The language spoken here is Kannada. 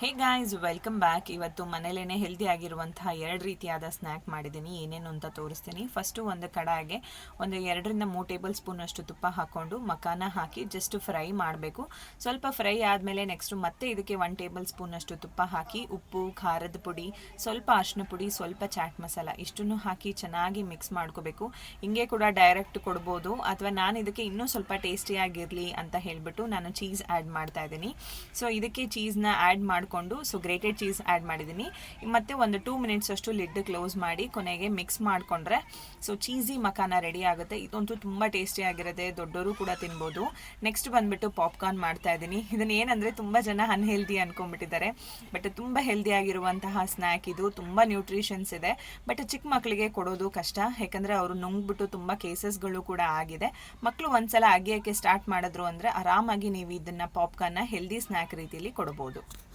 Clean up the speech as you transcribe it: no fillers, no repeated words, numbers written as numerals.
Hey guys, welcome back. ಇವತ್ತು ಮನೇಲೇ ಹೆಲ್ದಿ ಆಗಿರುವಂತಹ ಎರಡು ರೀತಿಯಾದ ಸ್ನ್ಯಾಕ್ ಮಾಡಿದ್ದೀನಿ. ಏನೇನು ಅಂತ ತೋರಿಸ್ತೀನಿ. ಫಸ್ಟು ಒಂದು ಕಡಾಯಿಗೆ ಒಂದು 2 3 ಟೇಬಲ್ ಸ್ಪೂನ್ ಅಷ್ಟು ತುಪ್ಪ ಹಾಕ್ಕೊಂಡು ಮಕಾನ ಹಾಕಿ ಜಸ್ಟ್ ಫ್ರೈ ಮಾಡಬೇಕು. ಸ್ವಲ್ಪ ಫ್ರೈ ಆದಮೇಲೆ ನೆಕ್ಸ್ಟು ಮತ್ತೆ ಇದಕ್ಕೆ 1 ಟೇಬಲ್ ಸ್ಪೂನ್ ಅಷ್ಟು ತುಪ್ಪ ಹಾಕಿ ಉಪ್ಪು, ಖಾರದ ಪುಡಿ, ಸ್ವಲ್ಪ ಅರಿಶಿನ ಪುಡಿ, ಸ್ವಲ್ಪ ಚಾಟ್ ಮಸಾಲ ಇಷ್ಟನ್ನು ಹಾಕಿ ಚೆನ್ನಾಗಿ ಮಿಕ್ಸ್ ಮಾಡ್ಕೋಬೇಕು. ಹಿಂಗೆ ಕೂಡ ಡೈರೆಕ್ಟ್ ಕೊಡ್ಬೋದು, ಅಥವಾ ನಾನು ಇದಕ್ಕೆ ಇನ್ನೂ ಸ್ವಲ್ಪ ಟೇಸ್ಟಿಯಾಗಿರಲಿ ಅಂತ ಹೇಳಿಬಿಟ್ಟು ನಾನು ಚೀಸ್ ಆ್ಯಡ್ ಮಾಡ್ತಾ ಇದ್ದೀನಿ. ಸೊ ಇದಕ್ಕೆ ಚೀಸ್ನ ಆ್ಯಡ್ ಮಾಡಿಕೊಂಡು ಗ್ರೇಟೆಡ್ ಚೀಸ್ ಆ್ಯಡ್ ಮಾಡಿದ್ದೀನಿ. ಮತ್ತೆ ಒಂದು 2 ಮಿನಿಟ್ಸ್ ಅಷ್ಟು ಲಿಡ್ ಕ್ಲೋಸ್ ಮಾಡಿ ಕೊನೆಗೆ ಮಿಕ್ಸ್ ಮಾಡಿಕೊಂಡ್ರೆ ಚೀಸಿ ಮಕಾನ ರೆಡಿ ಆಗುತ್ತೆ. ಇದಂತೂ ತುಂಬ ಟೇಸ್ಟಿಯಾಗಿರುತ್ತೆ, ದೊಡ್ಡವರು ಕೂಡ ತಿನ್ಬೋದು. ನೆಕ್ಸ್ಟ್ ಬಂದುಬಿಟ್ಟು ಪಾಪ್ಕಾರ್ನ್ ಮಾಡ್ತಾ ಇದ್ದೀನಿ. ಇದನ್ನು ಏನಂದರೆ ತುಂಬ ಜನ ಅನ್ಹೆಲ್ದಿ ಅಂದ್ಕೊಂಡ್ಬಿಟ್ಟಿದ್ದಾರೆ, ಬಟ್ ತುಂಬ ಹೆಲ್ದಿ ಆಗಿರುವಂತಹ ಸ್ನ್ಯಾಕ್ ಇದು. ತುಂಬ ನ್ಯೂಟ್ರಿಷನ್ಸ್ ಇದೆ, ಬಟ್ ಚಿಕ್ಕ ಮಕ್ಕಳಿಗೆ ಕೊಡೋದು ಕಷ್ಟ, ಯಾಕಂದರೆ ಅವರು ನುಂಗ್ಬಿಟ್ಟು ತುಂಬ ಕೇಸಸ್ಗಳು ಕೂಡ ಆಗಿದೆ. ಮಕ್ಕಳು ಒಂದ್ಸಲ ಅಗಿಯೋಕ್ಕೆ ಸ್ಟಾರ್ಟ್ ಮಾಡಿದ್ರು ಅಂದರೆ ಆರಾಮಾಗಿ ನೀವು ಇದನ್ನು ಪಾಪ್ಕಾರ್ನ್ನ ಹೆಲ್ದಿ ಸ್ನ್ಯಾಕ್ ರೀತಿಯಲ್ಲಿ ಕೊಡ್ಬೋದು.